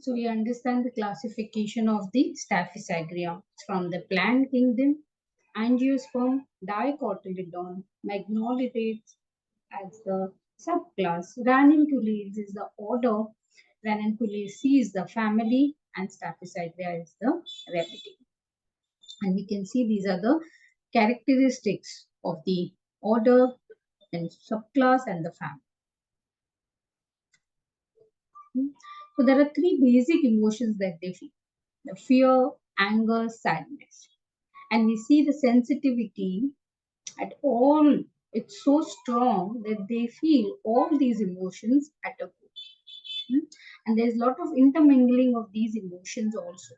So we understand the classification of the Staphysagria from the plant kingdom, angiosperm, dicotyledon, magnolidates as the subclass, ranunculales is the order, Ranunculaceae is the family, and Staphysagria is the remedy. And we can see these are the characteristics of the order and subclass and the family. So there are three basic emotions that they feel: the fear, anger, sadness. And we see the sensitivity at all, it's so strong that they feel all these emotions at a go. And there's a lot of intermingling of these emotions also.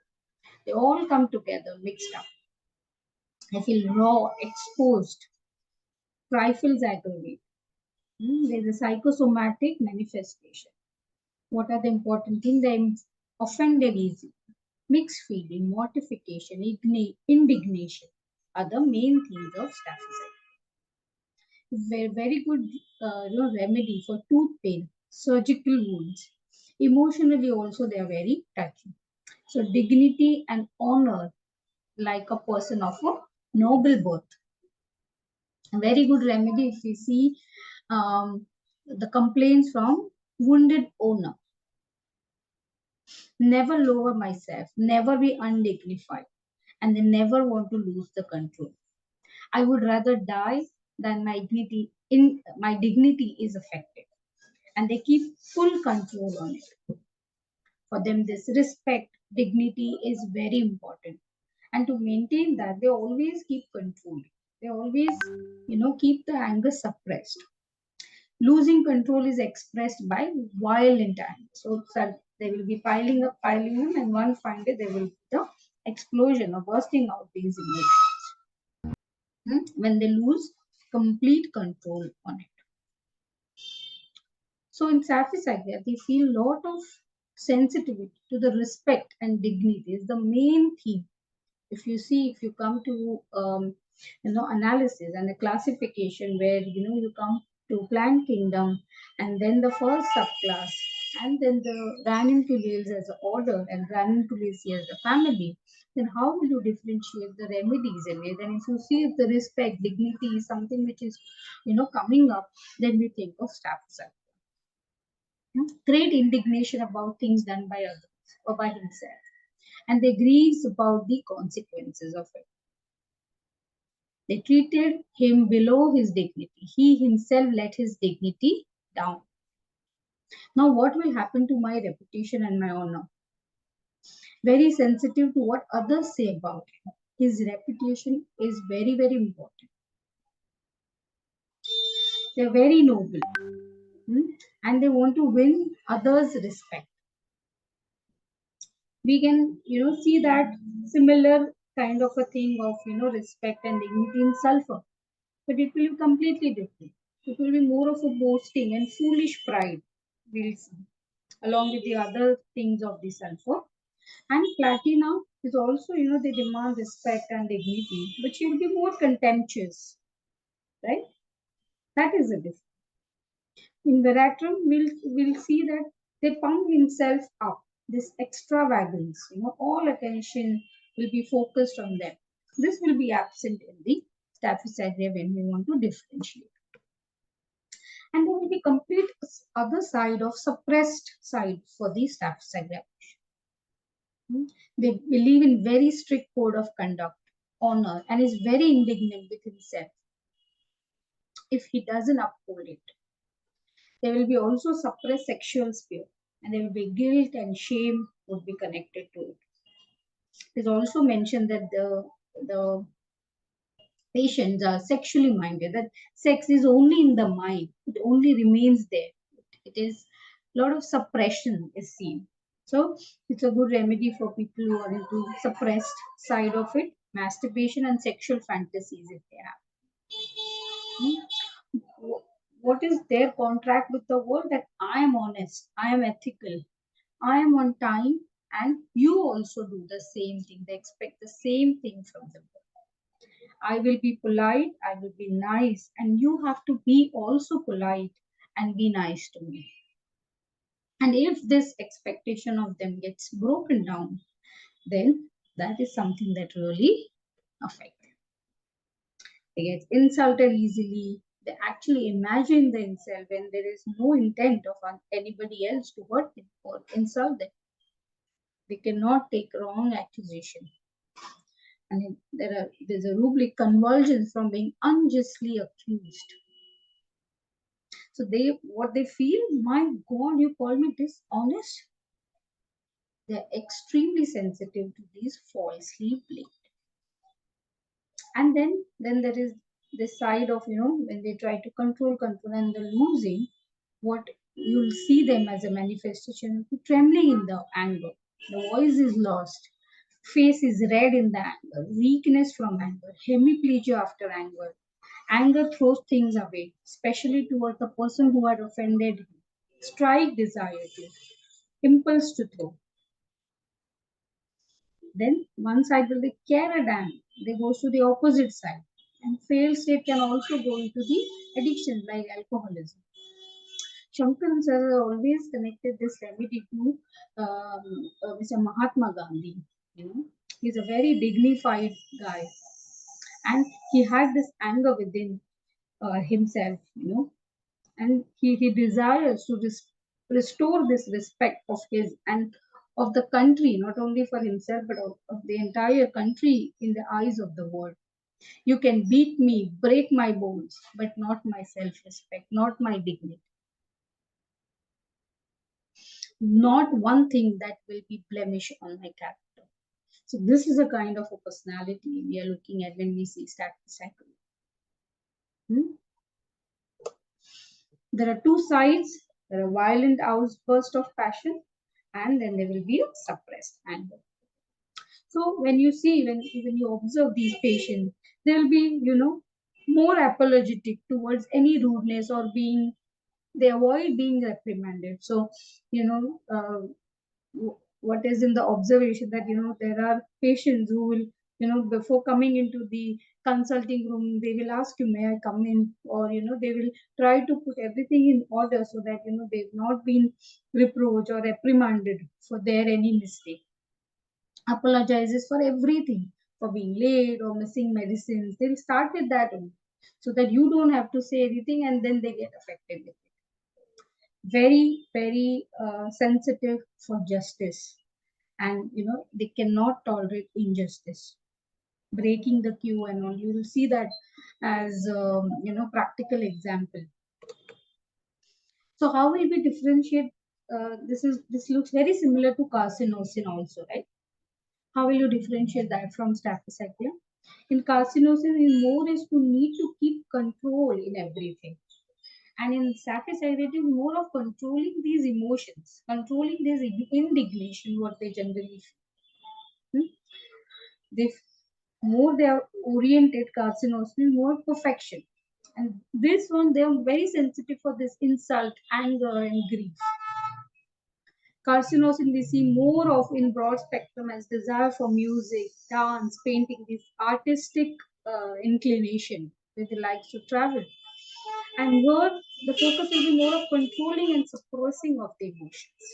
They all come together, mixed up. I feel raw, exposed, trifles aggravate. There's a psychosomatic manifestation. What are the important things? They're offended easy, mixed feeling, mortification, indignation are the main themes of Staphysagria. Very good remedy for tooth pain, surgical wounds. Emotionally also they are very touchy. So dignity and honor like a person of a noble birth. A very good remedy if we see the complaints from wounded owner. Never lower myself, never be undignified, and they never want to lose the control. I would rather die than my dignity is affected. And they keep full control on it. For them, this respect, dignity is very important. And to maintain that, they always keep control. They always, keep the anger suppressed. Losing control is expressed by violent anger. So they will be piling up, and one fine day there will be the explosion or bursting out these emotions. When they lose complete control on it. So in Saphysagria, they feel a lot of sensitivity to the respect and dignity is the main theme. If you come to analysis and a classification where you come to plant kingdom and then the first subclass and then the ranunculates as an order and ranunculaceae as a family, then how will you differentiate the remedies in it? And if you see if the respect, dignity is something which is coming up, then we think of Staphysagria. Great indignation about things done by others or by himself, and they grieves about the consequences of it. They treated him below his dignity. He himself let his dignity down. Now, what will happen to my reputation and my honor? Very sensitive to what others say about him. His reputation is very, very important. They're very noble, and they want to win others' respect. We can see that similar kind of a thing of respect and dignity in sulfur, but it will be completely different. It will be more of a boasting and foolish pride, we'll see, along with the other things of the sulfur. And platina is also they demand respect and dignity, but she will be more contemptuous, right? That is the difference. In Veratrum, we'll see that they pump himself up. This extravagance, all attention will be focused on them. This will be absent in the Staphysagria when we want to differentiate. And there will be complete other side of suppressed side for the Staphysagria. They believe in very strict code of conduct, honor, and is very indignant with himself if he doesn't uphold it. There will be also suppressed sexual spirit, and there will be guilt and shame would be connected to it. It is also mentioned that the patients are sexually minded, that sex is only in the mind, it only remains there. It is a lot of suppression is seen. So it's a good remedy for people who are into suppressed side of it, masturbation and sexual fantasies if they have. What is their contract with the world? That I am honest, I am ethical, I am on time, and you also do the same thing. They expect the same thing from the world. I will be polite, I will be nice, and you have to be also polite and be nice to me. And if this expectation of them gets broken down, then that is something that really affects. They get insulted easily. They actually imagine the insult when there is no intent of anybody else to hurt them or insult them. They cannot take wrong accusation. And there's a rubric convulsions from being unjustly accused. So what they feel, my God, you call me dishonest? They're extremely sensitive to these falsely blamed. And then there is this side of, when they try to control and the losing, what you'll see them as a manifestation of trembling in the anger. The voice is lost, face is red in the anger, weakness from anger, hemiplegia after anger. Anger throws things away, especially towards the person who had offended him. Strike desire to, impulse to throw. Then one side will be carried down. They go to the opposite side. And failed state can also go into the addiction like alcoholism. Shankar sir always connected this remedy to Mr. Mahatma Gandhi. He's a very dignified guy, and he had this anger within himself. And he desires to restore this respect of his and of the country, not only for himself but of the entire country in the eyes of the world. You can beat me, break my bones, but not my self-respect, not my dignity. Not one thing that will be blemish on my character. So this is a kind of a personality we are looking at when we see Staphysagria. There are two sides. There are violent outbursts of passion, and then there will be a suppressed anger. So when you see, when you observe these patients, they will be, more apologetic towards any rudeness or they avoid being reprimanded. So, what is in the observation that, there are patients who will, before coming into the consulting room, they will ask you, may I come in? Or, they will try to put everything in order so that, they've not been reproached or reprimanded for their any mistake. Apologizes for everything, for being late or missing medicines. They'll start with that only, so that you don't have to say anything and then they get affected with it. Very, very sensitive for justice. And, they cannot tolerate injustice. Breaking the queue and all. You will see that as, practical example. So how will we differentiate? This looks very similar to carcinosin also, right? How will you differentiate that from Staphysagria? In carcinosin, more is to need to keep control in everything. And in Staphysagria, it is more of controlling these emotions, controlling this indignation, what they generally feel. They they are oriented carcinosin, more perfection. And this one, they are very sensitive for this insult, anger, and grief. Carcinosin we see more of in broad spectrum as desire for music, dance, painting, this artistic inclination where they like to travel. And here the focus will be more of controlling and suppressing of the emotions.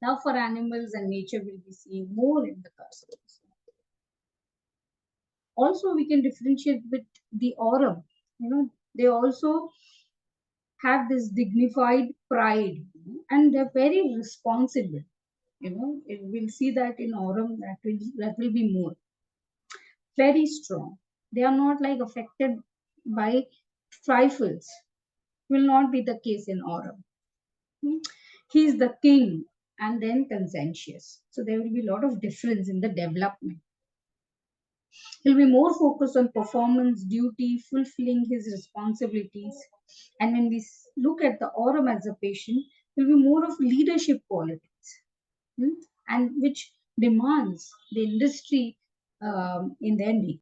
Now for animals and nature will be seen more in the carcinosin. Also we can differentiate with the aurum. They also have this dignified pride, and they're very responsible. We'll see that in aurum that will be more very strong. They are not like affected by trifles. Will not be the case in aurum. He is the king and then conscientious. So there will be a lot of difference in the development. He'll be more focused on performance, duty, fulfilling his responsibilities. And when we look at the aurum as a patient, he'll be more of leadership qualities, and which demands the industry in their need.